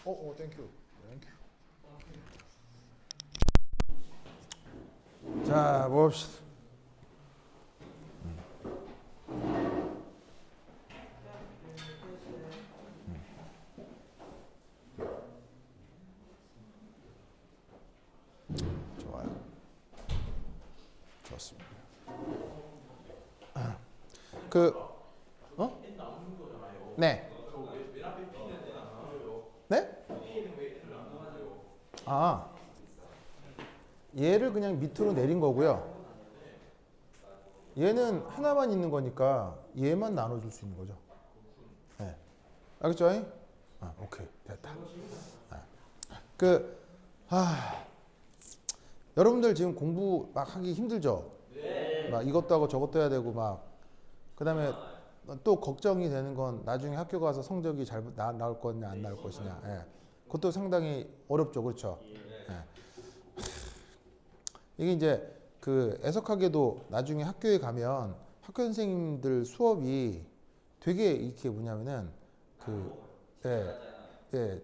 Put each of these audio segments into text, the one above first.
땡큐. 자, 봅시다. 좋아요. 좋습니다. 그, 네. 네? 얘를 그냥 밑으로 내린 거고요. 얘는 하나만 있는 거니까 얘만 나눠줄 수 있는 거죠. 네. 알겠죠? 오케이. 됐다. 여러분들 지금 공부 막 하기 힘들죠? 네. 막 이것도 하고 저것도 해야 되고 그 다음에 또 걱정이 되는 건 나중에 학교 가서 성적이 잘 나올 거냐 안 나올 것이냐. 예. 그것도 상당히 어렵죠. 그렇죠? 예. 이게 이제 애석하게도 나중에 학교에 가면 학교 선생님들 수업이 되게 이렇게 뭐냐면은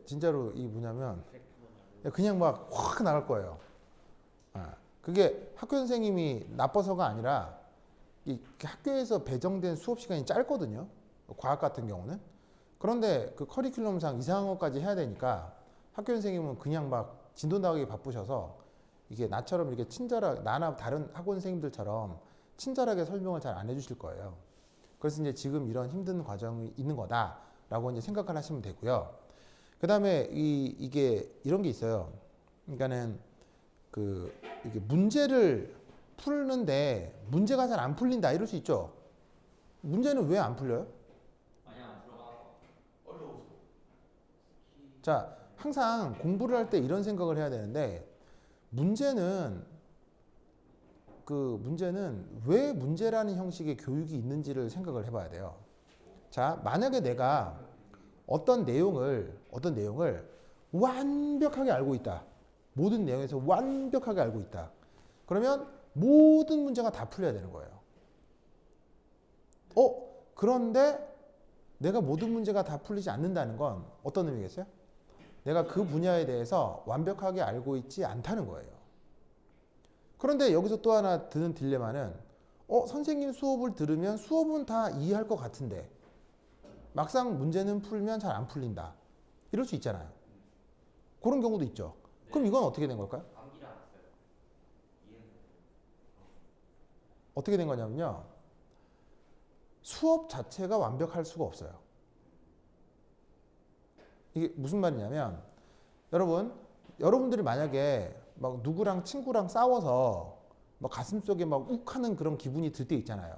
진짜로 이 뭐냐면 그냥 막 확 나갈 거예요. 그게 학교 선생님이 나빠서가 아니라 이 학교에서 배정된 수업 시간이 짧거든요. 과학 같은 경우는. 그런데 그 커리큘럼상 이상한 것까지 해야 되니까 학교 선생님은 그냥 막 진도 나가기 바쁘셔서 이게 나처럼 이렇게 친절하게, 나나 다른 학원 선생님들처럼 친절하게 설명을 잘 안 해주실 거예요. 그래서 이제 지금 이런 힘든 과정이 있는 거다라고 이제 생각을 하시면 되고요. 그 다음에 이게 이런 게 있어요. 그러니까는 이게 문제를 풀는데 문제가 잘 안 풀린다 이럴 수 있죠. 문제는 왜 안 풀려요? 많이 안 들어가서 어려워서. 자, 항상 공부를 할 때 이런 생각을 해야 되는데 문제는 왜 문제라는 형식의 교육이 있는지를 생각을 해봐야 돼요. 자, 만약에 내가 어떤 내용을 완벽하게 알고 있다. 모든 내용에서 완벽하게 알고 있다. 그러면 모든 문제가 다 풀려야 되는 거예요. 그런데 내가 모든 문제가 다 풀리지 않는다는 건 어떤 의미겠어요? 내가 그 분야에 대해서 완벽하게 알고 있지 않다는 거예요. 그런데 여기서 또 하나 드는 딜레마는 선생님 수업을 들으면 수업은 다 이해할 것 같은데 막상 문제는 풀면 잘 안 풀린다. 이럴 수 있잖아요. 그런 경우도 있죠. 그럼 이건 어떻게 된 걸까요? 어떻게 된 거냐면요. 수업 자체가 완벽할 수가 없어요. 이게 무슨 말이냐면 여러분들이 만약에 막 누구랑 친구랑 싸워서 막 가슴속에 막 욱하는 그런 기분이 들 때 있잖아요.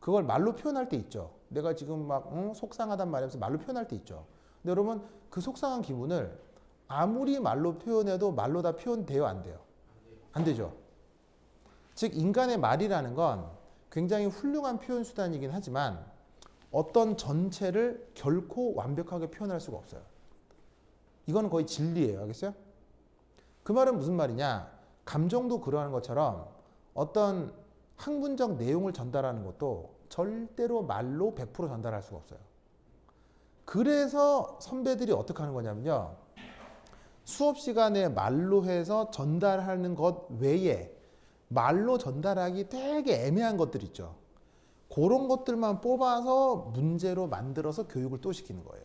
그걸 말로 표현할 때 있죠. 내가 지금 막 속상하단 말이면서 말로 표현할 때 있죠. 근데 여러분 그 속상한 기분을 아무리 말로 표현해도 말로 다 표현돼요, 안 돼요? 안 되죠. 즉 인간의 말이라는 건 굉장히 훌륭한 표현 수단이긴 하지만 어떤 전체를 결코 완벽하게 표현할 수가 없어요. 이거는 거의 진리예요. 알겠어요? 그 말은 무슨 말이냐? 감정도 그러한 것처럼 어떤 학문적 내용을 전달하는 것도 절대로 말로 100% 전달할 수가 없어요. 그래서 선배들이 어떻게 하는 거냐면요. 수업 시간에 말로 해서 전달하는 것 외에 말로 전달하기 되게 애매한 것들 있죠. 그런 것들만 뽑아서 문제로 만들어서 교육을 또 시키는 거예요.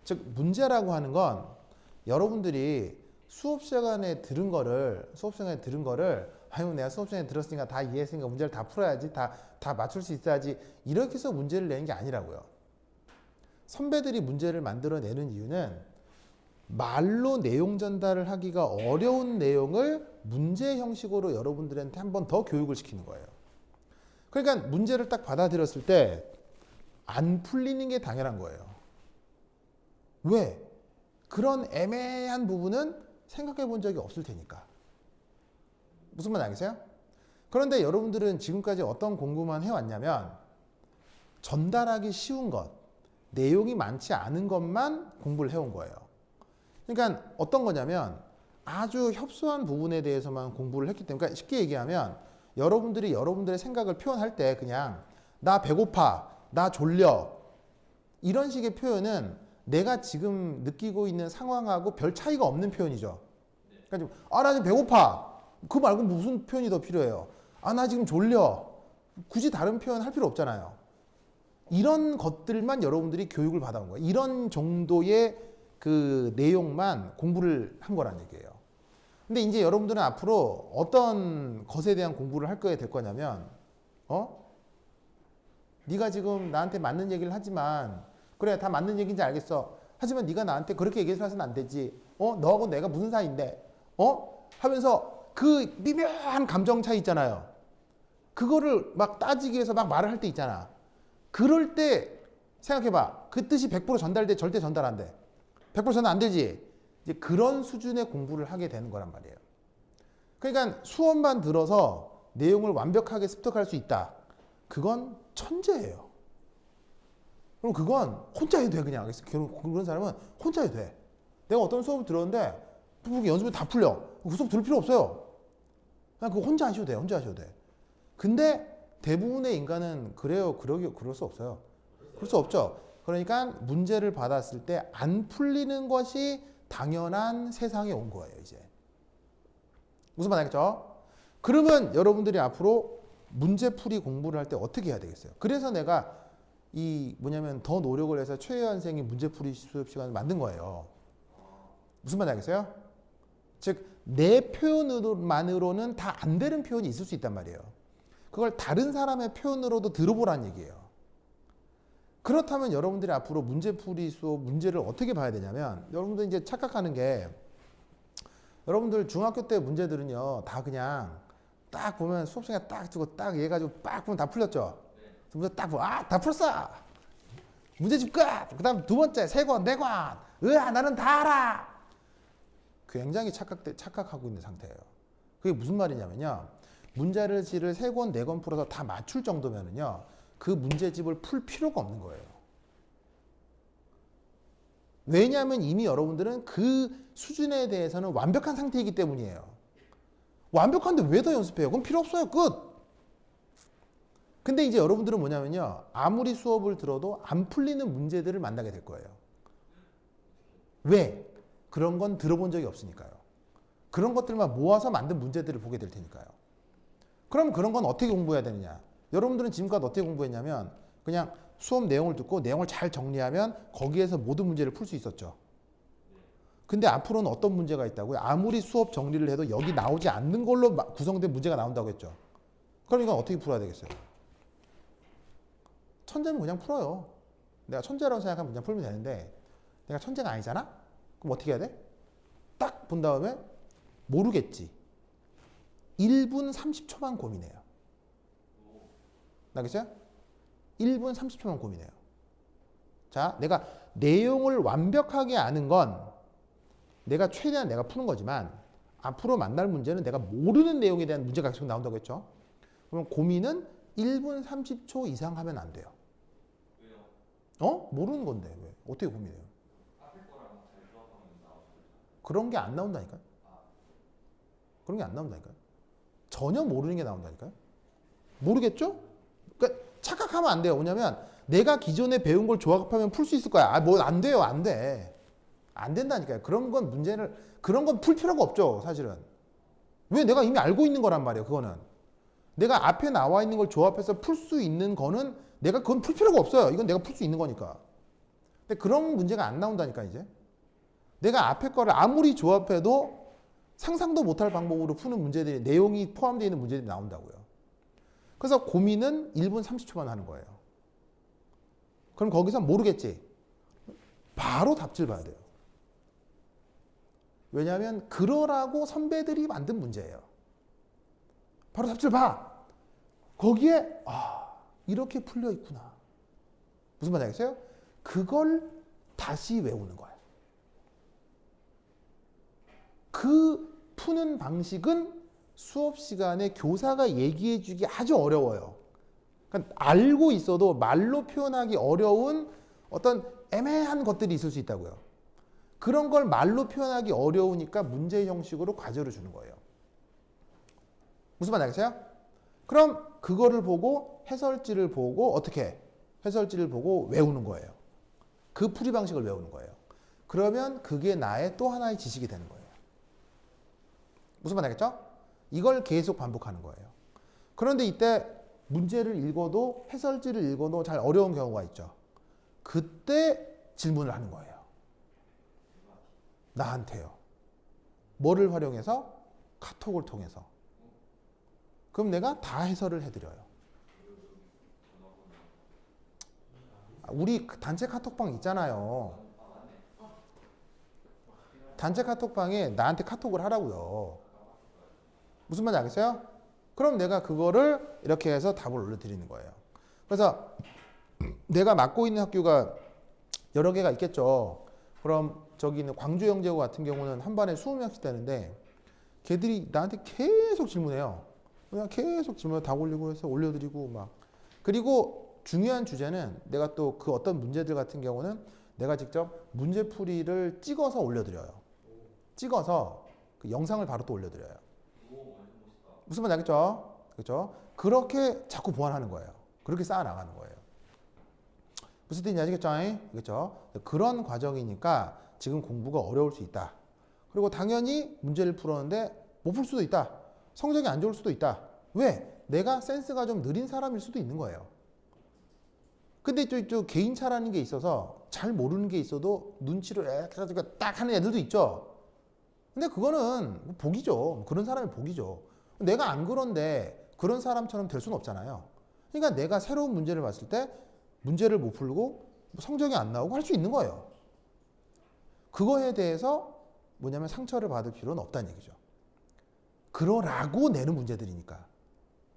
즉 문제라고 하는 건 여러분들이 수업 시간에 들은 거를 아유 내가 수업 시간에 들었으니까 다 이해했으니까 문제를 다 풀어야지 다 맞출 수 있어야지 이렇게 해서 문제를 내는 게 아니라고요. 선배들이 문제를 만들어내는 이유는 말로 내용 전달을 하기가 어려운 내용을 문제 형식으로 여러분들한테 한 번 더 교육을 시키는 거예요. 그러니까 문제를 딱 받아들였을 때 안 풀리는 게 당연한 거예요. 왜? 그런 애매한 부분은 생각해 본 적이 없을 테니까. 무슨 말 알겠어요? 그런데 여러분들은 지금까지 어떤 공부만 해왔냐면 전달하기 쉬운 것, 내용이 많지 않은 것만 공부를 해온 거예요. 그러니까 어떤 거냐면 아주 협소한 부분에 대해서만 공부를 했기 때문에 그러니까 쉽게 얘기하면 여러분들이 여러분들의 생각을 표현할 때 그냥 나 배고파, 나 졸려 이런 식의 표현은 내가 지금 느끼고 있는 상황하고 별 차이가 없는 표현이죠. 그러니까 나 지금 배고파. 그 말고 무슨 표현이 더 필요해요? 나 지금 졸려. 굳이 다른 표현 할 필요 없잖아요. 이런 것들만 여러분들이 교육을 받아온 거예요. 이런 정도의 그 내용만 공부를 한 거란 얘기예요. 근데 이제 여러분들은 앞으로 어떤 것에 대한 공부를 할 거에 될 거냐면, 네가 지금 나한테 맞는 얘기를 하지만, 그래, 다 맞는 얘기인지 알겠어. 하지만 네가 나한테 그렇게 얘기해서는 안 되지. 너하고 내가 무슨 사이인데? 하면서 그 미묘한 감정 차이 있잖아요. 그거를 막 따지기 위해서 막 말을 할 때 있잖아. 그럴 때 생각해봐. 그 뜻이 100% 전달돼? 절대 전달 안 돼. 100% 전달 안 되지. 이제 그런 수준의 공부를 하게 되는 거란 말이에요. 그러니까 수업만 들어서 내용을 완벽하게 습득할 수 있다. 그건 천재예요. 그럼 그건 혼자 해도 돼, 그냥. 그런 사람은 혼자 해도 돼. 내가 어떤 수업을 들었는데 연습을 다 풀려. 그 수업 들을 필요 없어요. 그냥 그거 혼자 하셔도 돼. 혼자 하셔도 돼. 근데 대부분의 인간은 그래요. 그럴 수 없어요. 그럴 수 없죠. 그러니까 문제를 받았을 때 안 풀리는 것이 당연한 세상에 온 거예요, 이제. 무슨 말 알겠죠? 그러면 여러분들이 앞으로 문제풀이 공부를 할 때 어떻게 해야 되겠어요? 그래서 내가 더 노력을 해서 최혜원 선생이 문제풀이 수업 시간을 만든 거예요. 무슨 말 알겠어요? 즉, 내 표현으로만으로는 다 안 되는 표현이 있을 수 있단 말이에요. 그걸 다른 사람의 표현으로도 들어보라는 얘기예요. 그렇다면 여러분들이 앞으로 문제풀이 수업 문제를 어떻게 봐야 되냐면, 여러분들 이제 착각하는 게, 여러분들 중학교 때 문제들은요, 다 그냥 딱 보면 수업 시간에 딱 주고 딱 얘 가지고 딱 보면 다 풀렸죠. 문제 딱 보면 다 풀었어. 문제집 끝. 그다음 두 번째 세 권, 네 권. 나는 다 알아. 굉장히 착각하고 있는 상태예요. 그게 무슨 말이냐면요, 문제를 세 권, 네 권 풀어서 다 맞출 정도면은요, 그 문제집을 풀 필요가 없는 거예요. 왜냐하면 이미 여러분들은 그 수준에 대해서는 완벽한 상태이기 때문이에요. 완벽한데 왜 더 연습해요? 그럼 필요 없어요. 끝. 근데 이제 여러분들은 뭐냐면요, 아무리 수업을 들어도 안 풀리는 문제들을 만나게 될 거예요. 왜? 그런 건 들어본 적이 없으니까요. 그런 것들만 모아서 만든 문제들을 보게 될 테니까요. 그럼 그런 건 어떻게 공부해야 되느냐? 여러분들은 지금까지 어떻게 공부했냐면, 그냥 수업 내용을 듣고 내용을 잘 정리하면 거기에서 모든 문제를 풀 수 있었죠. 근데 앞으로는 어떤 문제가 있다고요? 아무리 수업 정리를 해도 여기 나오지 않는 걸로 구성된 문제가 나온다고 했죠. 그러니까 어떻게 풀어야 되겠어요? 천재는 그냥 풀어요. 내가 천재라고 생각하면 그냥 풀면 되는데, 내가 천재가 아니잖아? 그럼 어떻게 해야 돼? 딱 본 다음에 모르겠지. 1분 30초만 고민해요. 알겠어요? 1분 30초만 고민해요. 자, 내가 내용을 완벽하게 아는 건 내가 최대한 내가 푸는 거지만, 앞으로 만날 문제는 내가 모르는 내용에 대한 문제가 계속 나온다고 했죠. 그럼 고민은 1분 30초 이상 하면 안 돼요. 왜요? 모르는 건데 왜? 어떻게 고민해요? 앞에 거랑 잘 조합하면 나오죠. 그런 게 안 나온다니까요. 그런 게 안 나온다니까요. 전혀 모르는 게 나온다니까요. 모르겠죠? 그러니까 착각하면 안 돼요. 뭐냐면 내가 기존에 배운 걸 조합하면 풀 수 있을 거야. 뭐 안 돼요. 안 돼. 안 된다니까요. 그런 건 그런 건 풀 필요가 없죠. 사실은. 왜? 내가 이미 알고 있는 거란 말이에요. 그거는. 내가 앞에 나와 있는 걸 조합해서 풀 수 있는 거는 그건 풀 필요가 없어요. 이건 내가 풀 수 있는 거니까. 근데 그런 문제가 안 나온다니까, 이제. 내가 앞에 거를 아무리 조합해도 상상도 못할 방법으로 푸는 문제들이, 내용이 포함되어 있는 문제들이 나온다고요. 그래서 고민은 1분 30초만 하는 거예요. 그럼 거기서 모르겠지? 바로 답지를 봐야 돼요. 왜냐하면 그러라고 선배들이 만든 문제예요. 바로 답지를 봐. 거기에 이렇게 풀려 있구나. 무슨 말인지 알겠어요? 그걸 다시 외우는 거예요. 그 푸는 방식은 수업 시간에 교사가 얘기해 주기 아주 어려워요. 그러니까 알고 있어도 말로 표현하기 어려운 어떤 애매한 것들이 있을 수 있다고요. 그런 걸 말로 표현하기 어려우니까 문제 형식으로 과제를 주는 거예요. 무슨 말인지 알겠어요? 그럼 그거를 보고 해설지를 보고 어떻게 해설지를 보고 외우는 거예요. 그 풀이 방식을 외우는 거예요. 그러면 그게 나의 또 하나의 지식이 되는 거예요. 무슨 말 알겠죠? 이걸 계속 반복하는 거예요. 그런데 이때 문제를 읽어도 해설지를 읽어도 잘 어려운 경우가 있죠. 그때 질문을 하는 거예요. 나한테요. 뭐를 활용해서? 카톡을 통해서. 그럼 내가 다 해설을 해드려요. 우리 단체 카톡방 있잖아요. 단체 카톡방에 나한테 카톡을 하라고요. 무슨 말인지 알겠어요? 그럼 내가 그거를 이렇게 해서 답을 올려드리는 거예요. 그래서 내가 맡고 있는 학교가 여러 개가 있겠죠. 그럼 저기 있는 광주영재고 같은 경우는 한 반에 20명씩 되는데 걔들이 나한테 계속 질문해요. 그냥 계속 질문 다 올리고 해서 올려드리고 막. 그리고 중요한 주제는 내가 또 그 어떤 문제들 같은 경우는 내가 직접 문제풀이를 찍어서 올려드려요. 찍어서 그 영상을 바로 또 올려드려요. 무슨 말인지 알겠죠? 그렇죠? 그렇게 자꾸 보완하는 거예요. 그렇게 쌓아 나가는 거예요. 무슨 뜻인지 아시겠죠? 그렇죠? 그런 과정이니까 지금 공부가 어려울 수 있다. 그리고 당연히 문제를 풀었는데 못 풀 수도 있다. 성적이 안 좋을 수도 있다. 왜? 내가 센스가 좀 느린 사람일 수도 있는 거예요. 근데 또 개인차라는 게 있어서 잘 모르는 게 있어도 눈치를 해가지고 딱 하는 애들도 있죠. 근데 그거는 복이죠. 그런 사람이 복이죠. 내가 안 그런데 그런 사람처럼 될 수는 없잖아요. 그러니까 내가 새로운 문제를 봤을 때 문제를 못 풀고 성적이 안 나오고 할 수 있는 거예요. 그거에 대해서 뭐냐면 상처를 받을 필요는 없다는 얘기죠. 그러라고 내는 문제들이니까.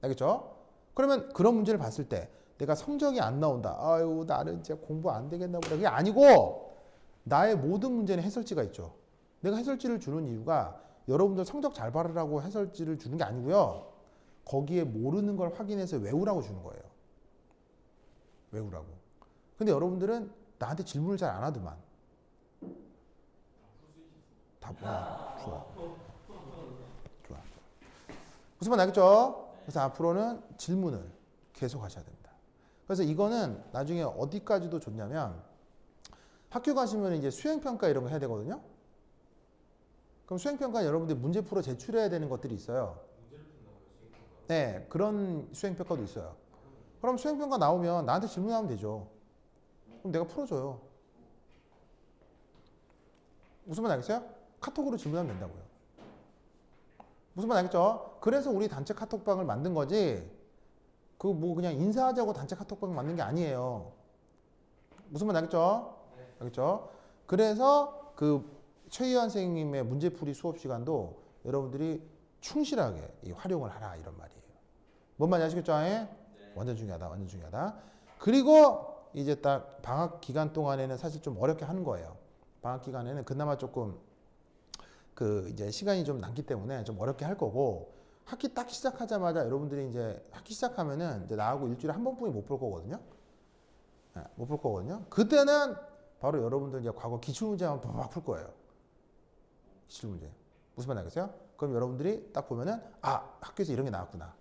알겠죠? 그러면 그런 문제를 봤을 때 내가 성적이 안 나온다. 아유, 나는 진짜 공부 안 되겠나 보다. 그게 아니고 나의 모든 문제는 해설지가 있죠. 내가 해설지를 주는 이유가 여러분들 성적 잘 받으라고 해설지를 주는 게 아니고요. 거기에 모르는 걸 확인해서 외우라고 주는 거예요. 외우라고. 근데 여러분들은 나한테 질문을 잘 안 하더만. 좋아. 무슨 말 알겠죠? 그래서 앞으로는 질문을 계속 하셔야 됩니다. 그래서 이거는 나중에 어디까지도 좋냐면 학교 가시면 이제 수행평가 이런 거 해야 되거든요. 그럼 수행평가 여러분들 문제 풀어 제출해야 되는 것들이 있어요. 네, 그런 수행평가도 있어요. 그럼 수행평가 나오면 나한테 질문하면 되죠. 그럼 내가 풀어줘요. 무슨 말 알겠어요? 카톡으로 질문하면 된다고요. 무슨 말 알겠죠? 그래서 우리 단체 카톡방을 만든 거지. 그 뭐 그냥 인사하자고 단체 카톡방 만든 게 아니에요. 무슨 말 알겠죠? 알겠죠? 그래서 그 최희환 선생님의 문제풀이 수업 시간도 여러분들이 충실하게 활용을 하라 이런 말이에요. 뭔 말인지 아시겠죠? 완전 중요하다. 완전 중요하다. 그리고 이제 딱 방학 기간 동안에는 사실 좀 어렵게 하는 거예요. 방학 기간에는 그나마 조금 그 이제 시간이 좀 남기 때문에 좀 어렵게 할 거고 학기 딱 시작하자마자 여러분들이 이제 학기 시작하면은 이제 나하고 일주일에 한 번뿐이 못 볼 거거든요. 네, 못 볼 거거든요. 그때는 바로 여러분들 이제 과거 기출문제만 막 풀 거예요. 기출문제. 무슨 말 알겠어요? 그럼 여러분들이 딱 보면은 아 학교에서 이런 게 나왔구나.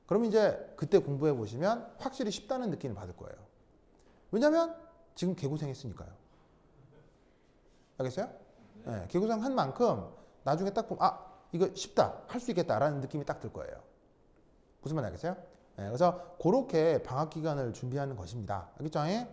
그럼 이제 그때 공부해 보시면 확실히 쉽다는 느낌을 받을 거예요. 왜냐면 지금 개고생했으니까요. 알겠어요? 네, 개고생한 만큼 나중에 딱 보면 아 이거 쉽다 할 수 있겠다라는 느낌이 딱 들 거예요. 무슨 말 알겠어요? 네, 그래서 그렇게 방학 기간을 준비하는 것입니다. 알겠죠? 네.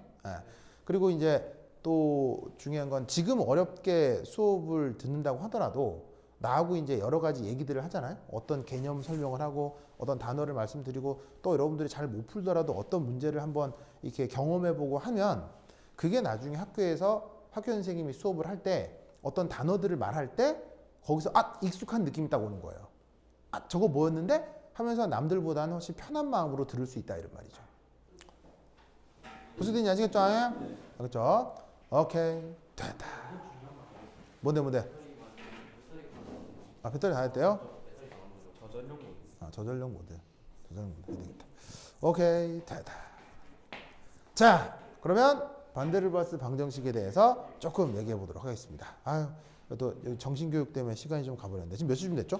그리고 이제 또 중요한 건 지금 어렵게 수업을 듣는다고 하더라도 나하고 이제 여러 가지 얘기들을 하잖아요. 어떤 개념 설명을 하고 어떤 단어를 말씀드리고 또 여러분들이 잘 못 풀더라도 어떤 문제를 한번 이렇게 경험해보고 하면 그게 나중에 학교에서 학교 선생님이 수업을 할 때 어떤 단어들을 말할 때 거기서 익숙한 느낌이 딱 오는 거예요. 저거 뭐였는데? 하면서 남들보다는 훨씬 편한 마음으로 들을 수 있다 이런 말이죠. 무슨 뜻인지 아시겠죠? 알겠죠? 오케이 됐다. 뭔데? 배터리 다 됐대요? 저전용 모드 해야 되겠다. 오케이 됐다. 자 그러면 반데르발스 방정식에 대해서 조금 얘기해 보도록 하겠습니다. 또 정신교육 때문에 시간이 좀 가버렸는데 지금 몇 시쯤 됐죠?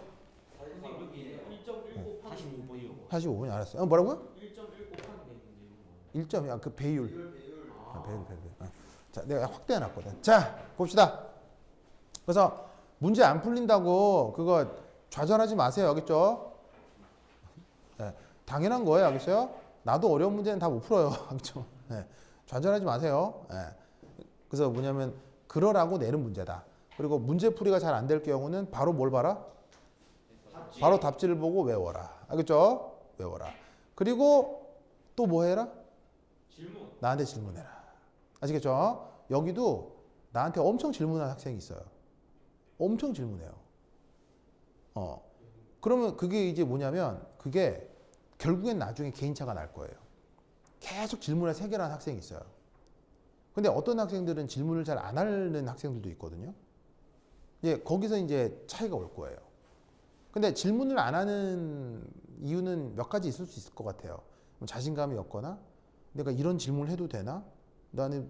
45분이요. 45분이 알았어요. 뭐라고요? 1.1 곱하기 되는데 1점이야. 그 배율. 자, 내가 확대해 놨거든. 자, 봅시다. 그래서 문제 안 풀린다고 그거 좌절하지 마세요. 알겠죠? 네, 당연한 거예요. 알겠어요? 나도 어려운 문제는 다 못 풀어요. 알겠죠? 네, 좌절하지 마세요. 네. 그래서 뭐냐면 그러라고 내는 문제다. 그리고 문제풀이가 잘 안 될 경우는 바로 뭘 봐라? 바로 답지를 보고 외워라. 알겠죠? 외워라. 그리고 또 뭐 해라? 질문. 나한테 질문해라. 아시겠죠? 여기도 나한테 엄청 질문하는 학생이 있어요. 엄청 질문해요. 그러면 그게 이제 뭐냐면 그게 결국엔 나중에 개인차가 날 거예요. 계속 질문을 해결하는 학생이 있어요. 근데 어떤 학생들은 질문을 잘 안 하는 학생들도 있거든요. 이제 거기서 이제 차이가 올 거예요. 근데 질문을 안 하는 이유는 몇 가지 있을 수 있을 것 같아요. 자신감이 없거나 내가 이런 질문을 해도 되나? 나는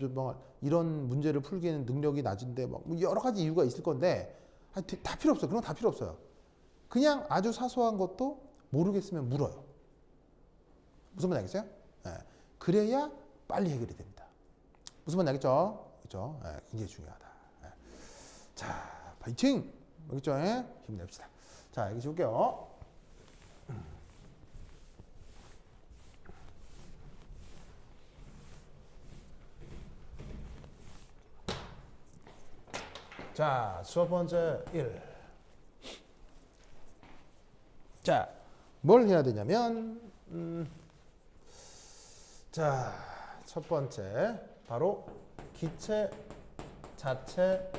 이런 문제를 풀기에는 능력이 낮은데 막 여러 가지 이유가 있을 건데 다 필요 없어요. 그런 거 다 필요 없어요. 그냥 아주 사소한 것도 모르겠으면 물어요. 무슨 말 알겠어요? 네. 그래야 빨리 해결이 됩니다. 무슨 말 알겠죠? 그렇죠? 네, 굉장히 중요하다. 네. 자, 파이팅! 알겠죠? 네? 힘냅시다. 자, 여기 볼게요. 자, 수업 번째 1. 자, 뭘 해야 되냐면, 자, 첫 번째, 바로 기체 자체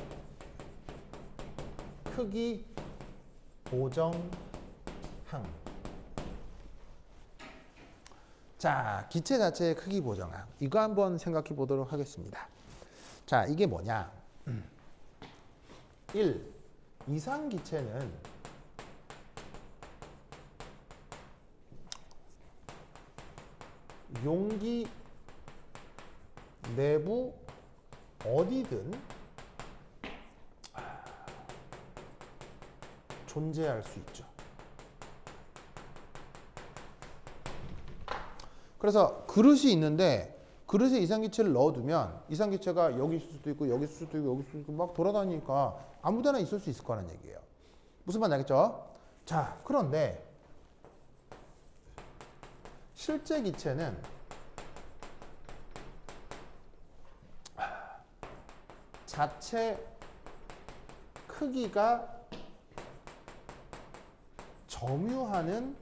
크기 보정항. 자, 기체 자체의 크기 보정항. 이거 한번 생각해 보도록 하겠습니다. 자, 이게 뭐냐? 1. 이상 기체는 용기 내부 어디든 존재할 수 있죠. 그래서 그릇이 있는데 그릇에 이상기체를 넣어두면 이상기체가 여기 있을 수도 있고 여기 있을 수도 있고 여기 있을 수도 있고 막 돌아다니니까 아무데나 있을 수 있을 거라는 얘기예요. 무슨 말인지 알겠죠? 자, 그런데 실제 기체는 자체 크기가 점유하는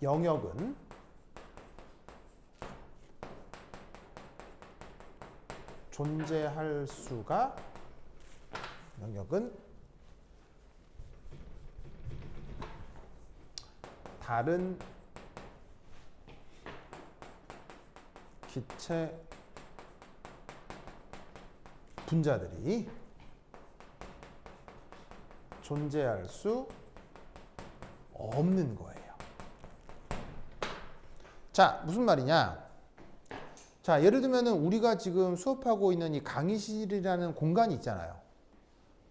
영역은 존재할 수가 영역은 다른 기체 분자들이 존재할 수 없는 거예요. 자, 무슨 말이냐? 자, 예를 들면은 우리가 지금 수업하고 있는 이 강의실이라는 공간이 있잖아요.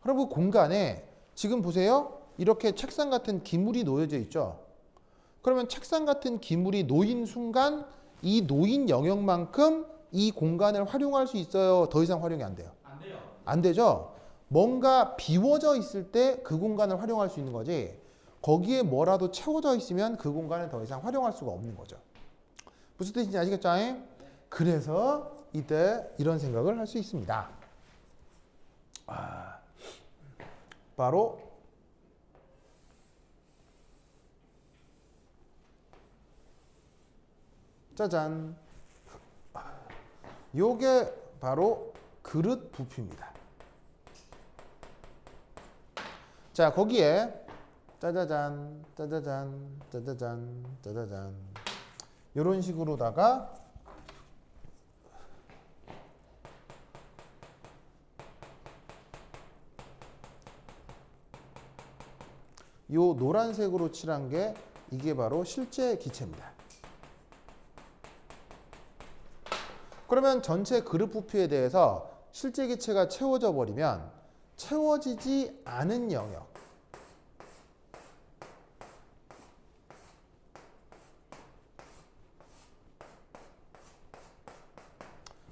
그럼 그 공간에 지금 보세요. 이렇게 책상 같은 기물이 놓여져 있죠. 그러면 책상 같은 기물이 놓인 순간 이 놓인 영역만큼 이 공간을 활용할 수 있어요? 더 이상 활용이 안 돼요? 안 돼요. 안 되죠? 뭔가 비워져 있을 때 그 공간을 활용할 수 있는 거지 거기에 뭐라도 채워져 있으면 그 공간을 더 이상 활용할 수가 없는 거죠. 무슨 뜻인지 아시겠죠? 그래서 이때 이런 생각을 할 수 있습니다. 바로 짜잔. 요게 바로 그릇 부피입니다. 자, 거기에 짜자잔, 짜자잔, 짜자잔, 짜자잔 이런 식으로다가 요 노란색으로 칠한 게 이게 바로 실제 기체입니다. 그러면 전체 그릇 부피에 대해서 실제 기체가 채워져 버리면 채워지지 않은 영역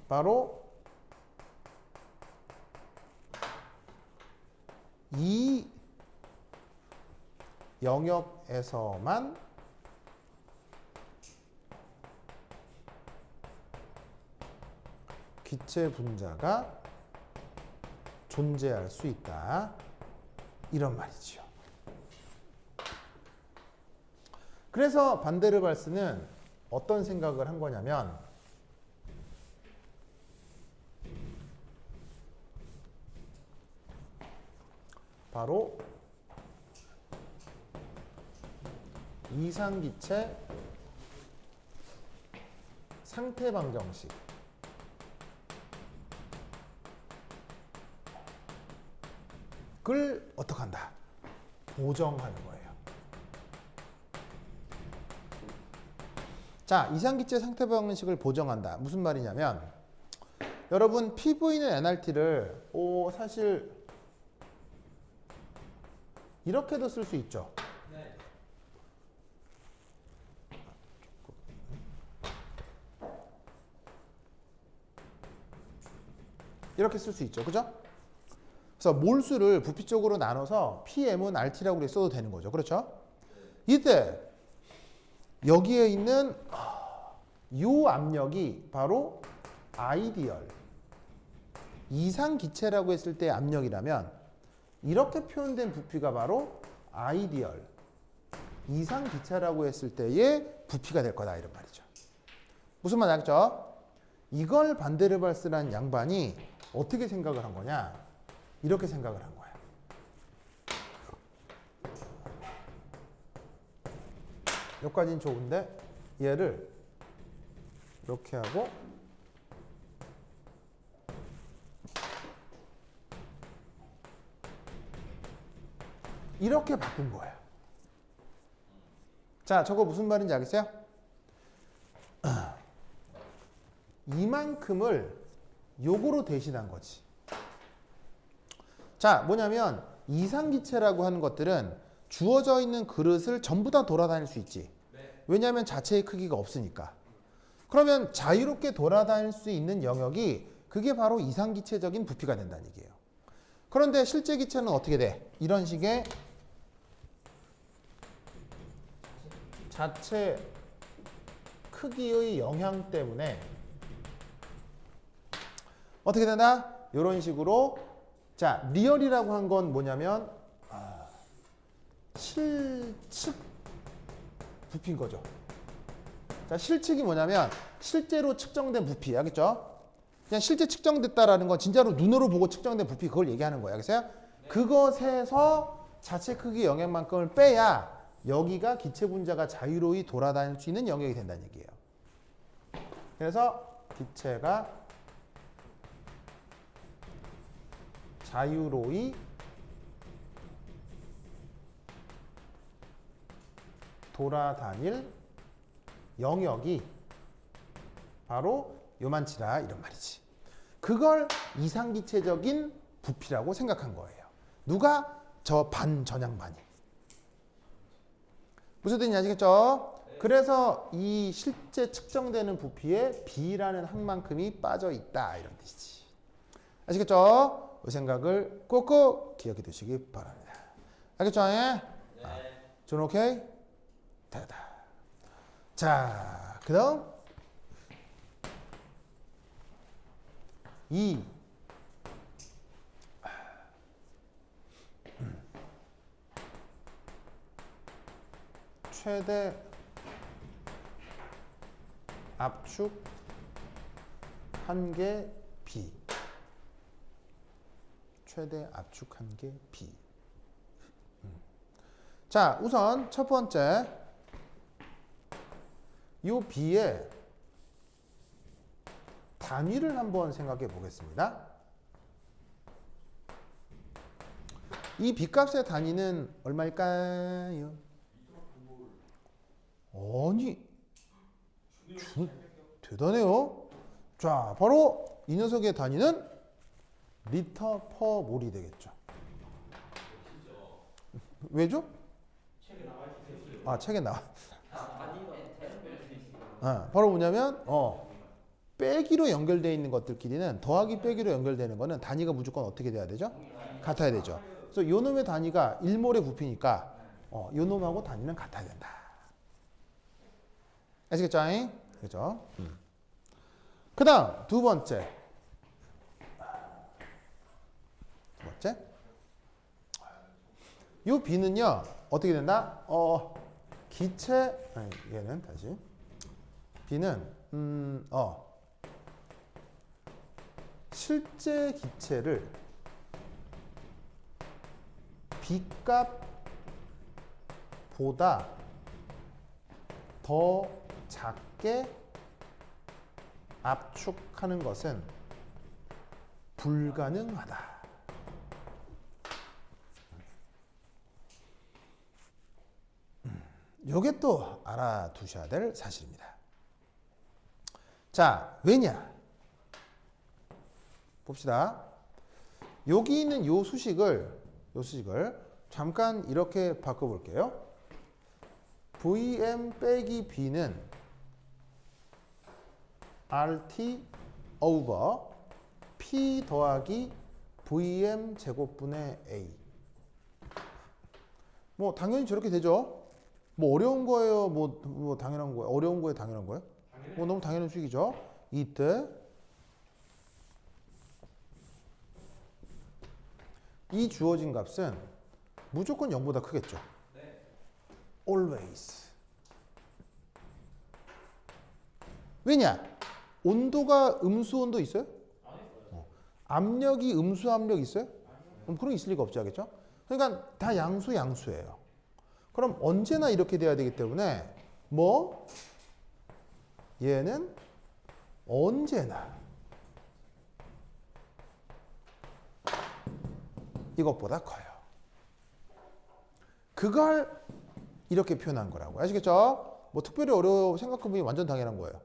바로 이 영역에서만 기체 분자가 존재할 수 있다. 이런 말이죠. 그래서 반데르발스는 어떤 생각을 한 거냐면 바로 이상기체 상태 방정식을 어떻게 한다? 보정하는 거예요. 자, 이상기체 상태 방정식을 보정한다. 무슨 말이냐면 여러분 PV는 NRT를 사실 이렇게도 쓸 수 있죠. 네. 이렇게 쓸 수 있죠. 그죠? 그래서 몰수를 부피적으로 나눠서 PM은 RT라고 써도 되는 거죠. 그렇죠? 이때 여기에 있는 이 압력이 바로 아이디얼 이상기체라고 했을 때의 압력이라면 이렇게 표현된 부피가 바로 아이디얼 이상기체라고 했을 때의 부피가 될 거다 이런 말이죠. 무슨 말 알겠죠? 이걸 반데르발스라는 양반이 어떻게 생각을 한 거냐? 이렇게 생각을 한 거야. 여기까지는 좋은데 얘를 이렇게 하고 이렇게 바꾼 거예요. 자, 저거 무슨 말인지 알겠어요? 이만큼을 요거로 대신한 거지. 자, 뭐냐면 이상기체라고 하는 것들은 주어져 있는 그릇을 전부 다 돌아다닐 수 있지. 왜냐하면 자체의 크기가 없으니까. 그러면 자유롭게 돌아다닐 수 있는 영역이 그게 바로 이상기체적인 부피가 된다는 얘기예요. 그런데 실제 기체는 어떻게 돼? 이런 식의 자체 크기의 영향 때문에 어떻게 된다? 이런 식으로 자, 리얼이라고 한 건 뭐냐면 실측 부피인 거죠. 자, 실측이 뭐냐면 실제로 측정된 부피, 알겠죠? 그냥 실제 측정됐다라는 건 진짜로 눈으로 보고 측정된 부피 그걸 얘기하는 거예요. 알겠어요? 네. 그것에서 자체 크기 영역만큼을 빼야 여기가 기체 분자가 자유로이 돌아다닐 수 있는 영역이 된다는 얘기예요. 그래서 기체가 자유로이 돌아다닐 영역이 바로 요만치다 이런 말이지. 그걸 이상기체적인 부피라고 생각한 거예요. 누가? 저 반전향반이. 무슨 뜻인지 아시겠죠? 네. 그래서 이 실제 측정되는 부피에 B라는 항만큼이 빠져 있다 이런 뜻이지. 아시겠죠? 이 생각을 꼭꼭 기억해 두시기 바랍니다. 알겠죠? 예? 네. 전 오케이? 됐다. 자, 그 다음 이 최대 압축 한계 B. 최대 압축 한계 B. 자, 우선 첫 번째 이 B의 단위를 한번 생각해 보겠습니다. 이 B값의 단위는 얼마일까요? 아니, 대단해요. 자, 바로 이 녀석의 단위는 리터 퍼 몰이 되겠죠. 왜죠? 책에 나와. 바로 뭐냐면 빼기로 연결되어 있는 것들끼리는 더하기 빼기로 연결되는 거는 단위가 무조건 어떻게 돼야 되죠? 같아야 되죠. 그래서 요 놈의 단위가 1몰에 부피니까 요 놈하고 단위는 같아야 된다. 아시겠죠? 그죠? 그 다음 두 번째. 요 B는요 어떻게 된다? 기체 아니, 얘는 다시 B는 실제 기체를 B값보다 더 작게 압축하는 것은 불가능하다. 요게 또 알아두셔야 될 사실입니다. 자, 왜냐? 봅시다. 여기 있는 요 수식을 잠깐 이렇게 바꿔볼게요. VM 빼기 B는 RT over P 더하기 VM 제곱분의 A. 뭐 당연히 저렇게 되죠. 뭐 어려운 거예요? 뭐 당연한 거예요? 어려운 거예요? 당연한 거예요? 뭐 너무 당연한 수식이죠. 이때 이 주어진 값은 무조건 0보다 크겠죠. Always. 왜냐? 온도가 음수 온도 있어요? 압력이 음수 압력 있어요? 그럼 그런 게 있을 리가 없지 하겠죠? 그러니까 다 양수예요. 그럼 언제나 이렇게 돼야 되기 때문에 뭐 얘는 언제나 이것보다 커요. 그걸 이렇게 표현한 거라고. 아시겠죠? 뭐 특별히 어려워 생각해보니 완전 당연한 거예요.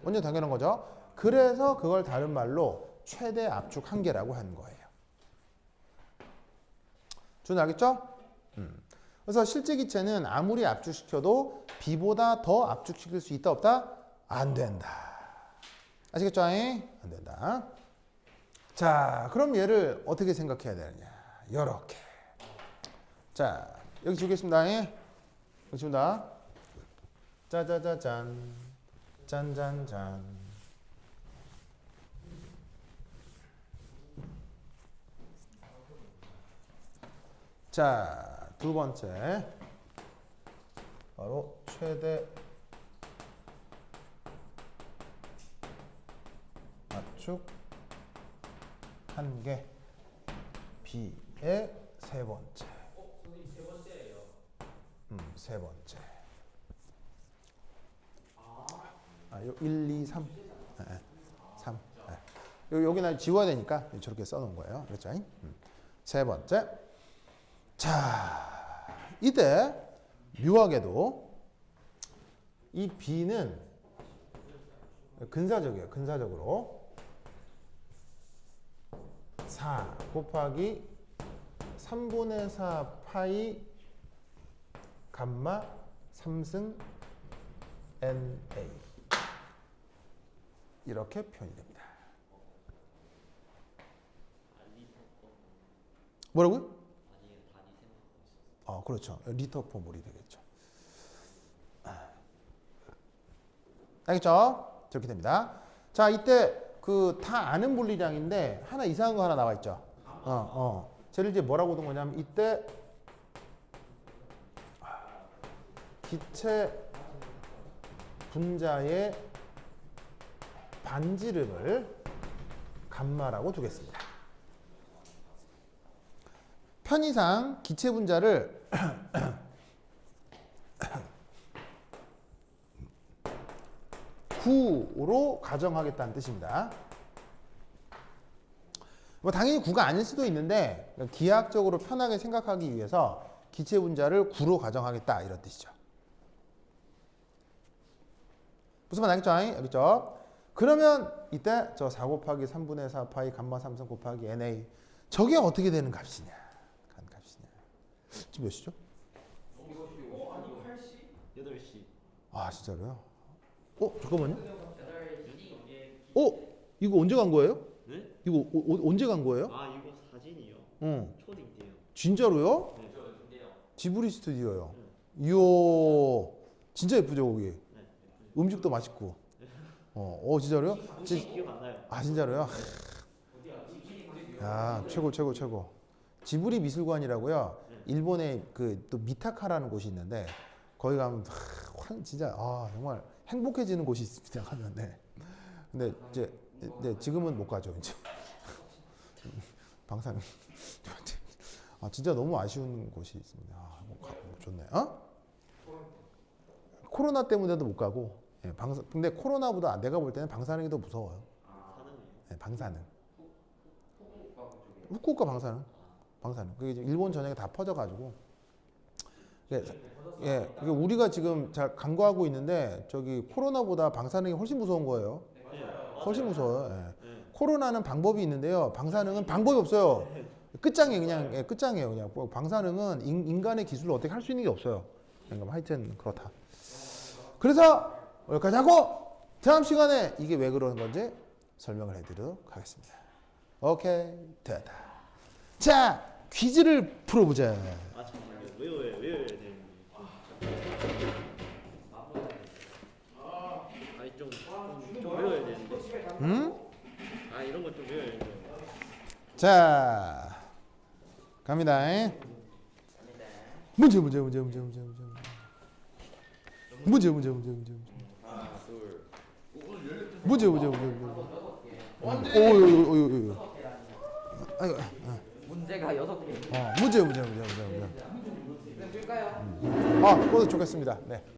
완전 당연한 거죠. 그래서 그걸 다른 말로 최대 압축 한계라고 하는 거예요. 준 알겠죠? 그래서 실제 기체는 아무리 압축시켜도 B보다 더 압축시킬 수 있다 없다? 안 된다. 아시겠죠? 안 된다. 자, 그럼 얘를 어떻게 생각해야 되느냐? 요렇게. 자, 여기 지우겠습니다. 여기 지운다. 짜자자잔. 짠짠짠. 자, 두 번째. 바로 최대 압축 한계 B의 세 번째. 선생님 세 번째예요. 세 번째. 요 1, 2, 3. 3. 여기는 지워야 되니까 저렇게 써놓은 거예요. 그렇죠? 세 번째. 자, 이때 묘하게도 이 B는 근사적이에요. 근사적으로 4 곱하기 3분의 4 파이 감마 3승 NA 이렇게 표현이 됩니다. 뭐라고요? 그렇죠. 리터 포 몰이 되겠죠. 알겠죠? 저렇게 됩니다. 자, 이때 그 다 아는 분리량인데 하나 이상한 거 하나 나와 있죠. 쟤를 이제 뭐라고 둔 거냐면 이때 기체 분자의 반지름을 감마라고 두겠습니다. 편의상 기체 분자를 9로 가정하겠다는 뜻입니다. 뭐 당연히 9가 아닐 수도 있는데 기하학적으로 편하게 생각하기 위해서 기체 분자를 9로 가정하겠다 이런 뜻이죠. 무슨 말 알겠죠? 알겠죠? 그러면 이때 저 4 곱하기 3분의 4 파이 감마 3승 곱하기 NA 저게 어떻게 되는 값이냐? 간 값이냐? 지금 몇 시죠? 아니 8시? 8시. 아 진짜로요? 잠깐만요. 8시 이게 이거 언제 간 거예요? 네? 이거 언제 간 거예요? 아 이거 사진이요? 응. 초딩 때요. 진짜로요? 네. 저 근데요. 지브리 스튜디오요. 이야, 진짜 예쁘죠 거기. 네. 음식도 맛있고. 진짜로요? 혹시 기억 안 나요? 진짜로요? 야, 최고. 지브리 미술관이라고요. 일본에 그 또 미타카라는 곳이 있는데 거기 가면 진짜 정말 행복해지는 곳이 있습니다. 갔는데 근데 이제 지금은 못 가죠 이제. 방사능. 진짜 너무 아쉬운 곳이 있습니다. 좋네. 코로나 때문에도 못 가고. 예, 근데 코로나보다 내가 볼 때는 방사능이 더 무서워요. 사는이요? 예, 방사능. 후쿠오카 방사능. 그게 지금 일본 전역에 다 퍼져가지고. 그게 우리가 지금 잘 간과하고 있는데 저기 코로나보다 방사능이 훨씬 무서운 거예요. 훨씬 무서워요. 예. 코로나는 방법이 있는데요. 방사능은 방법이 없어요. 끝장이에요. 그냥 끝장이에요. 그냥 방사능은 인간의 기술로 어떻게 할 수 있는 게 없어요. 그러니까 하여튼 그렇다. 그래서 여기까지 하고 다음 시간에 이게 왜 그러는 건지 설명을 해드리도록 하겠습니다. 오케이, 됐다. 자, 퀴즈를 풀어보자. 잠깐만요. 외워야 되는데. 아니 좀 외워야 되는데. 응? 이런 거 좀 외워야 되는데. 자, 갑니다. 문제. 문제. 문제가 6개. 문제. 그것도 좋겠습니다. 네.